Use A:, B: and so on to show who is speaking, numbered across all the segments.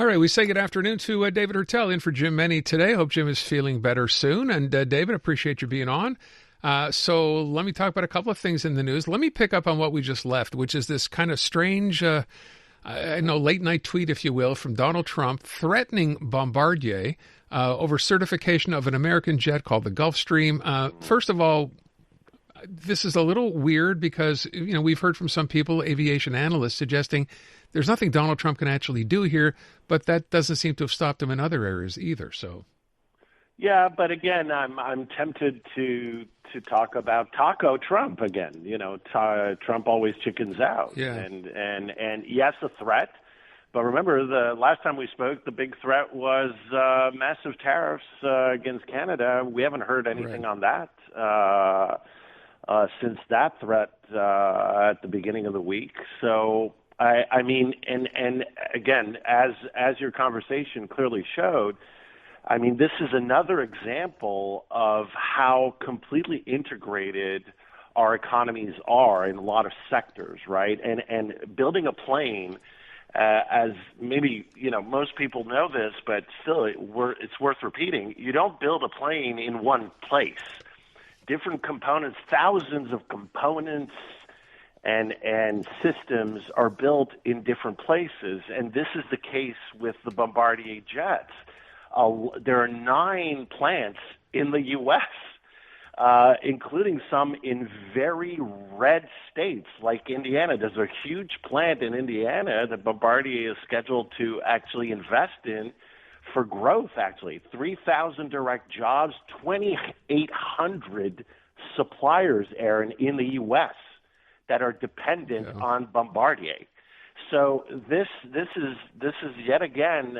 A: All right, we say good afternoon to David Heurtel in for Jim Meny today. Hope Jim is feeling better soon. And David, appreciate you being on. So let me talk about a couple of things in the news. Let me pick up on what we just left, which is this kind of strange, late night tweet, if you will, from Donald Trump threatening Bombardier over certification of an American jet called the Gulfstream. First of all, this is a little weird because, we've heard from some people, aviation analysts, suggesting there's nothing Donald Trump can actually do here, but that doesn't seem to have stopped him in other areas either. So,
B: yeah, but again, I'm tempted to talk about Taco Trump again. Trump always chickens out,
A: yeah.
B: and yes, a threat. But remember, the last time we spoke, the big threat was massive tariffs against Canada. We haven't heard anything on that since that threat at the beginning of the week. So. I mean, and again, as your conversation clearly showed, I mean, this is another example of how completely integrated our economies are in a lot of sectors, right? And building a plane, as maybe, most people know this, but still it's worth repeating. You don't build a plane in one place. Different components, thousands of components, and systems are built in different places, and this is the case with the Bombardier jets. There are 9 plants in the U.S., including some in very red states like Indiana. There's a huge plant in Indiana that Bombardier is scheduled to actually invest in for growth, actually. 3,000 direct jobs, 2,800 suppliers, Aaron, in the U.S., that are dependent on Bombardier. So this is yet again,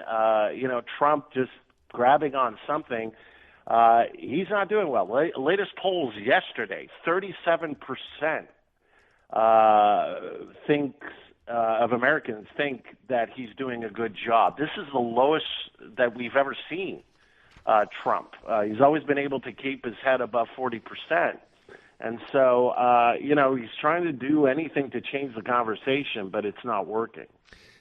B: Trump just grabbing on something. He's not doing well. Latest polls yesterday, 37% of Americans think that he's doing a good job. This is the lowest that we've ever seen Trump. He's always been able to keep his head above 40%. And so, he's trying to do anything to change the conversation, but it's not working.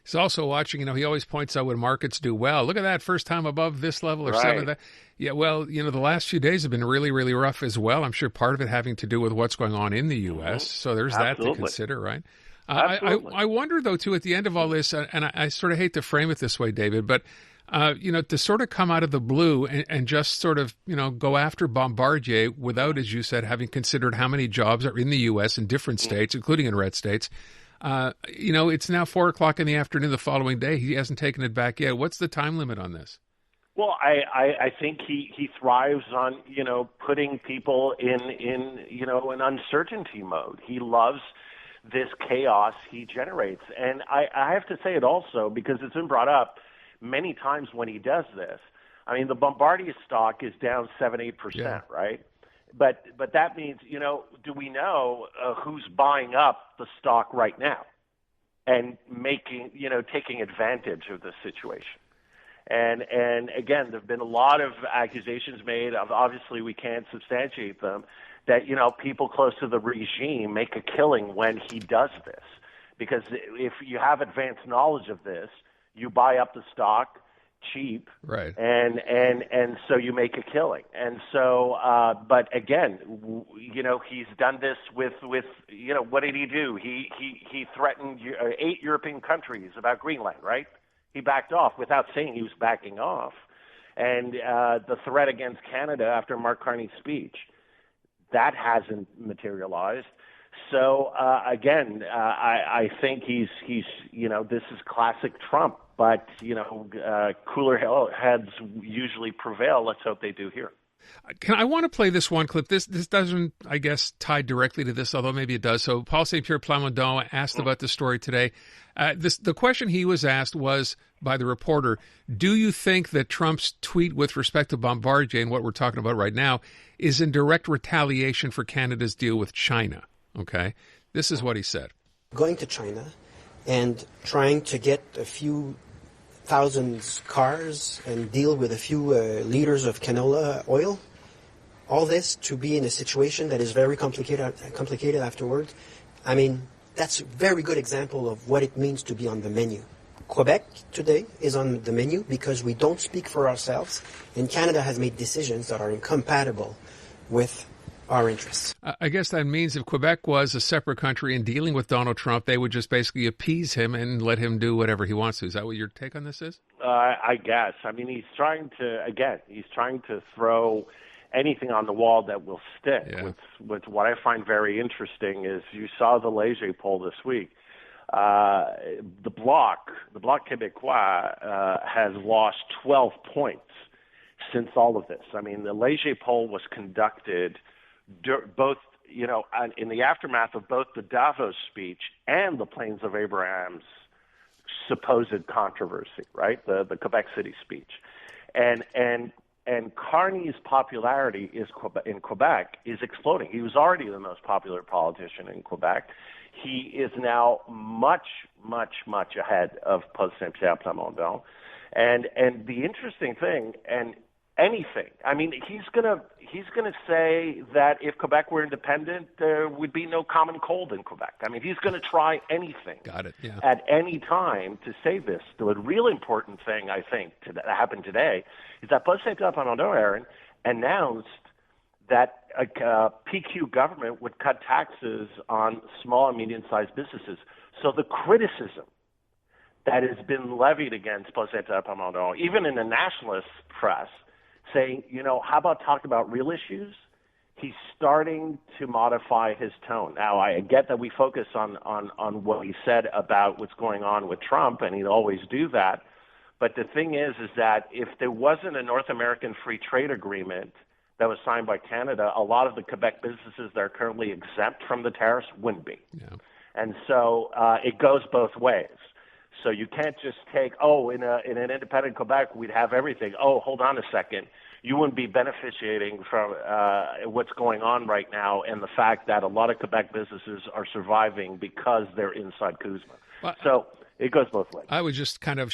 A: He's also watching, he always points out when markets do well. Look at that, first time above this level or
B: right.
A: 7. Yeah, well, the last few days have been really, really rough as well. I'm sure part of it having to do with what's going on in the U.S. So there's
B: Absolutely.
A: that to consider, right? I wonder, though, too, at the end of all this, and I sort of hate to frame it this way, David, but to sort of come out of the blue and just sort of, go after Bombardier without, as you said, having considered how many jobs are in the U.S. in different states, including in red states. It's now 4:00 in the afternoon the following day. He hasn't taken it back yet. What's the time limit on this?
B: Well, I think he thrives on, putting people in an uncertainty mode. He loves this chaos he generates. And I have to say it also because it's been brought up many times when he does this. I mean, the Bombardier stock is down 7-8%,
A: yeah.
B: right? But that means, do we know who's buying up the stock right now and taking advantage of the situation? And again, there have been a lot of accusations made. Obviously, we can't substantiate them. That people close to the regime make a killing when he does this, because if you have advanced knowledge of this, you buy up the stock cheap,
A: right?
B: And so you make a killing. And so, but again, he's done this with what did he do? He threatened 8 European countries about Greenland, right? He backed off without saying he was backing off. And the threat against Canada after Mark Carney's speech, that hasn't materialized. So again, I think he's this is classic Trump, but cooler heads usually prevail. Let's hope they do here.
A: I want to play this one clip. This doesn't, I guess, tie directly to this, although maybe it does. So Paul St-Pierre Plamondon asked about the story today. The question he was asked was by the reporter, do you think that Trump's tweet with respect to Bombardier and what we're talking about right now is in direct retaliation for Canada's deal with China? Okay. This is what he said.
C: Going to China and trying to get a few thousands cars and deal with a few liters of canola oil, all this to be in a situation that is very complicated afterwards. I mean, that's a very good example of what it means to be on the menu. Quebec today is on the menu because we don't speak for ourselves, and Canada has made decisions that are incompatible with our interests.
A: I guess that means if Quebec was a separate country and dealing with Donald Trump, they would just basically appease him and let him do whatever he wants to. Is that what your take on this is?
B: I guess. I mean, he's trying to throw anything on the wall that will stick.
A: Yeah.
B: With what I find very interesting is you saw the Léger poll this week. The Bloc Québécois, has lost 12 points since all of this. I mean, the Léger poll was conducted both, in the aftermath of both the Davos speech and the Plains of Abraham's supposed controversy, right? The Quebec City speech, and Carney's popularity in Quebec is exploding. He was already the most popular politician in Quebec. He is now much, much, much ahead of Paul St-Pierre Plamondon. And the interesting thing, and anything, I mean, he's gonna say that if Quebec were independent, there would be no common cold in Quebec. I mean, he's going to try anything at any time to say this. The real important thing, I think, that happened today is that Paul St-Pierre Plamondon, Aaron, announced that a PQ government would cut taxes on small and medium-sized businesses. So the criticism that has been levied against Paul St-Pierre Plamondon, even in the nationalist press, saying, how about talk about real issues? He's starting to modify his tone. Now, I get that we focus on what he said about what's going on with Trump, and he'd always do that. But the thing is that if there wasn't a North American free trade agreement that was signed by Canada, a lot of the Quebec businesses that are currently exempt from the tariffs wouldn't be. Yeah. And so it goes both ways. So you can't just take, in an independent Quebec, we'd have everything. Oh, hold on a second. You wouldn't be beneficiating from what's going on right now and the fact that a lot of Quebec businesses are surviving because they're inside Kuzma. Well, so it goes both ways.
A: I was just kind of,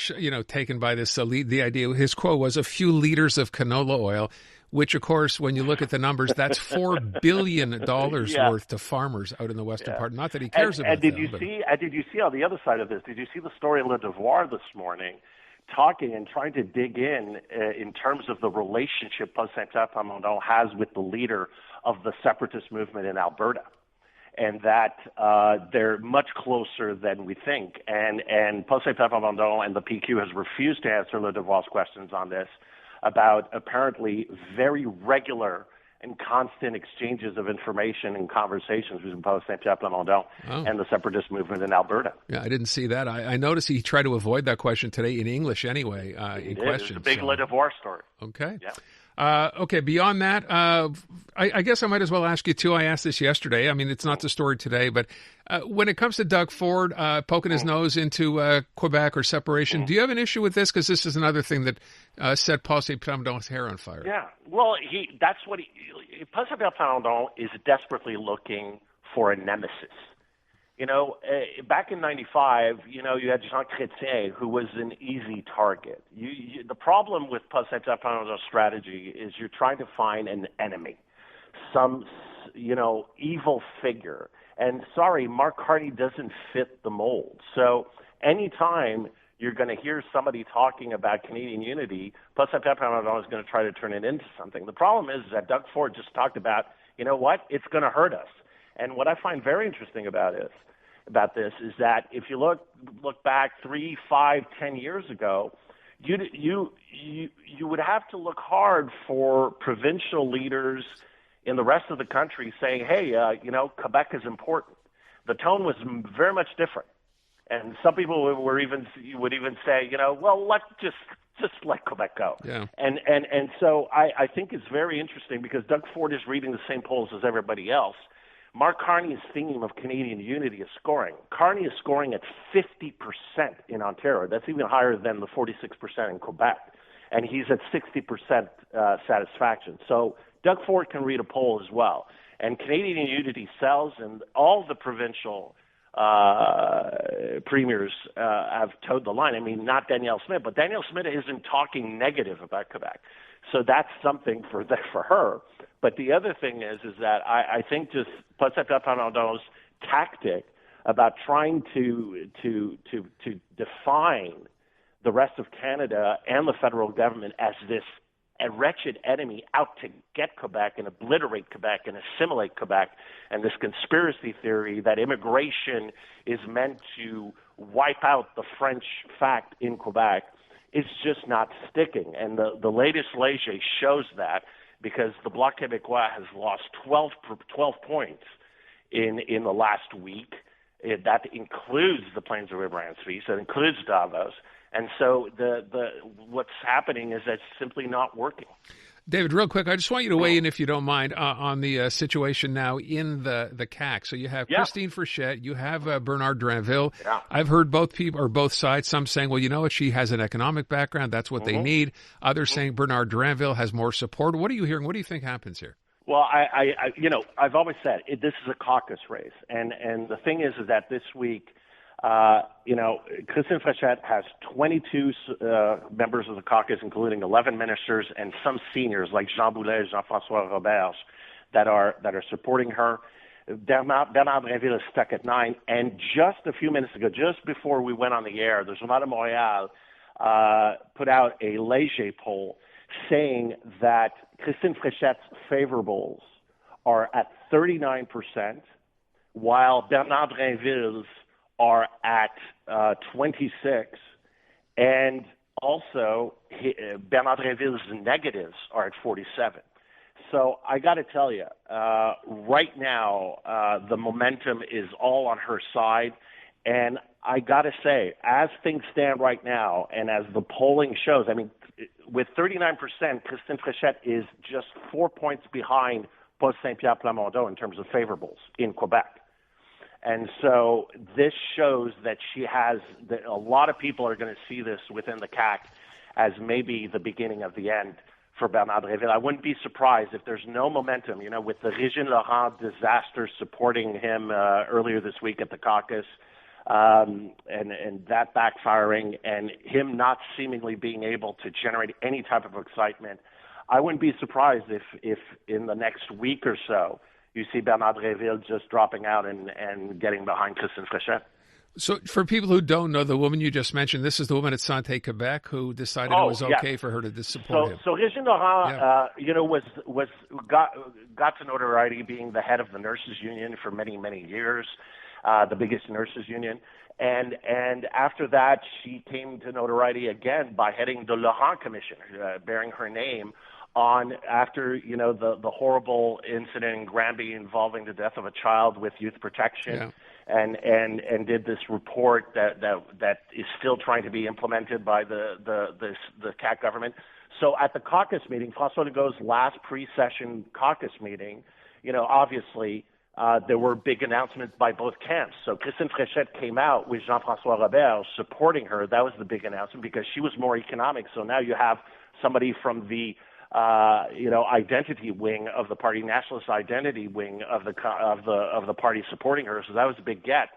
A: taken by this. The idea, his quote was a few liters of canola oil, which, of course, when you look at the numbers, that's $4 billion worth to farmers out in the western part. Not that he cares about
B: them. Did you see on the other side of this, did you see the story in Le Devoir this morning, talking and trying to dig in terms of the relationship Paul St-Pierre Plamondon has with the leader of the separatist movement in Alberta, and that they're much closer than we think. And Paul St-Pierre Plamondon and the PQ has refused to answer Le Devoir's questions on this, about apparently very regular and constant exchanges of information and conversations between Paul St-Pierre Plamondon and the separatist movement in Alberta.
A: Yeah, I didn't see that. I noticed he tried to avoid that question today in English anyway.
B: It's a big Le Devoir story.
A: Okay.
B: Yeah.
A: Okay, beyond that, I guess I might as well ask you, too. I asked this yesterday. I mean, it's not the story today, but when it comes to Doug Ford poking his nose into Quebec or separation, do you have an issue with this? Because this is another thing that set Paul St-Pierre Plamondon's hair on fire.
B: Yeah, well, Paul St-Pierre Plamondon is desperately looking for a nemesis. Back in 95, you had Jean Chrétien, who was an easy target. The problem with Paul St-Pierre Plamondon's strategy is you're trying to find an enemy, some, evil figure. And sorry, Mark Carney doesn't fit the mold. So anytime you're going to hear somebody talking about Canadian unity, Paul St-Pierre Plamondon is going to try to turn it into something. The problem is that Doug Ford just talked about, it's going to hurt us. And what I find very interesting about this is that if you look back 3, 5, 10 years ago, you would have to look hard for provincial leaders in the rest of the country saying, hey, Quebec is important. The tone was very much different. And some people would even say, let's just let Quebec go.
A: Yeah.
B: And so I think it's very interesting because Doug Ford is reading the same polls as everybody else. Mark Carney's theme of Canadian unity is scoring. Carney is scoring at 50% in Ontario. That's even higher than the 46% in Quebec. And he's at 60% satisfaction. So Doug Ford can read a poll as well. And Canadian unity sells, and all the provincial premiers have towed the line. I mean, not Danielle Smith, but Danielle Smith isn't talking negative about Quebec. So that's something for her. But the other thing is that I think just Paul St-Pierre Plamondon's tactic about trying to define the rest of Canada and the federal government as this a wretched enemy out to get Quebec and obliterate Quebec and assimilate Quebec, and this conspiracy theory that immigration is meant to wipe out the French fact in Quebec is just not sticking. And the latest Léger shows that, because the Bloc Québécois has lost 12 points in the last week. That includes the Plains of Abramsby, so it includes Davos. And so what's happening is that it's simply not working.
A: David, real quick, I just want you to weigh in, if you don't mind, on the situation now in the CAQ. So you have Christine Frechette, you have Bernard Drinville. Yeah. I've heard both sides, some saying, well, you know what, she has an economic background, that's what they need. Others saying Bernard Drinville has more support. What are you hearing? What do you think happens here?
B: Well, I've always said this is a caucus race, and the thing is that this week, Christine Frechette has 22 members of the caucus, including 11 ministers and some seniors like Jean Boulet, Jean-François Roberge, that are supporting her. Bernard Drinville is stuck at 9. And just a few minutes ago, just before we went on the air, the Journal de Montréal put out a Léger poll saying that Christine Frechette's favorables are at 39%, while Bernard Drinville's are at 26, and also Bernard Drinville's negatives are at 47. So I got to tell you, right now the momentum is all on her side, and I got to say, as things stand right now, and as the polling shows, I mean, with 39%, Christine Frechette is just 4 points behind Paul St-Pierre Plamondon in terms of favorables in Quebec. And so this shows that a lot of people are going to see this within the CAQ as maybe the beginning of the end for Bernard Drinville. I wouldn't be surprised if there's no momentum, with the Régine Laurent disaster supporting him earlier this week at the caucus, and that backfiring, and him not seemingly being able to generate any type of excitement. I wouldn't be surprised if in the next week or so, you see Bernard Drinville just dropping out and getting behind Christine Frechette.
A: So for people who don't know, the woman you just mentioned, this is the woman at Santé Quebec who decided it was okay for her to support him.
B: So Régine Laurent, got to notoriety being the head of the nurses union for many, many years, the biggest nurses union. And after that, she came to notoriety again by heading the Laurent Commission, bearing her name after the horrible incident in Granby involving the death of a child with youth protection, and did this report that is still trying to be implemented by the CAQ government. So at the caucus meeting, François Legault's last pre-session caucus meeting, obviously there were big announcements by both camps. So Christine Frechette came out with Jean-François Roberge supporting her. That was the big announcement because she was more economic. So now you have somebody from the identity wing of the party, nationalist identity wing of the party supporting her. So that was a big get.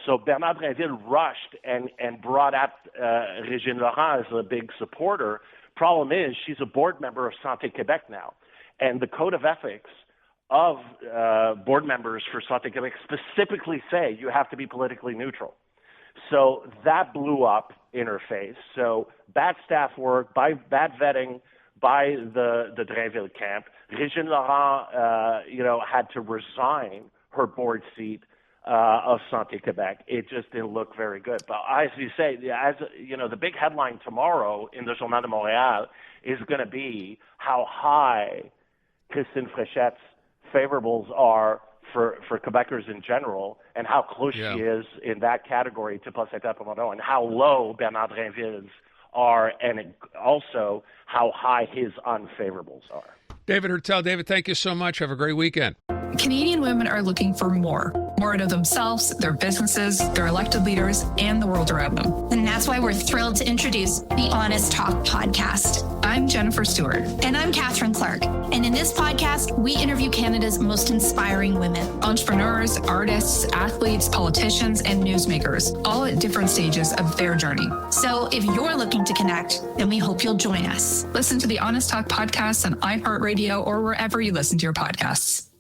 B: So Bernard Drinville rushed and brought out Régine Laurent as a big supporter. Problem is, she's a board member of Santé Québec now, and the code of ethics of board members for Santé Québec specifically say you have to be politically neutral. So that blew up in her face. So bad staff work, bad vetting by the Drinville camp. Régine Laurent, had to resign her board seat of Santé Québec. It just didn't look very good. But as you say, the big headline tomorrow in the Journal de Montréal is going to be how high Christine Frechette's favorables are for Quebecers in general, and how close she is in that category to Paul St-Pierre Plamondon, and how low Bernard Drinville's are, and also how high his unfavorables are.
A: David Heurtel. David, thank you so much. Have a great weekend.
D: Canadian women are looking for more out of themselves, their businesses, their elected leaders, and the world around them.
E: And that's why we're thrilled to introduce the Honest Talk podcast.
D: I'm Jennifer Stewart.
E: And I'm Catherine Clark. And in this podcast, we interview Canada's most inspiring women.
D: Entrepreneurs, artists, athletes, politicians, and newsmakers, all at different stages of their journey.
E: So if you're looking to connect, then we hope you'll join us.
D: Listen to the Honest Talk podcast on iHeartRadio or wherever you listen to your podcasts.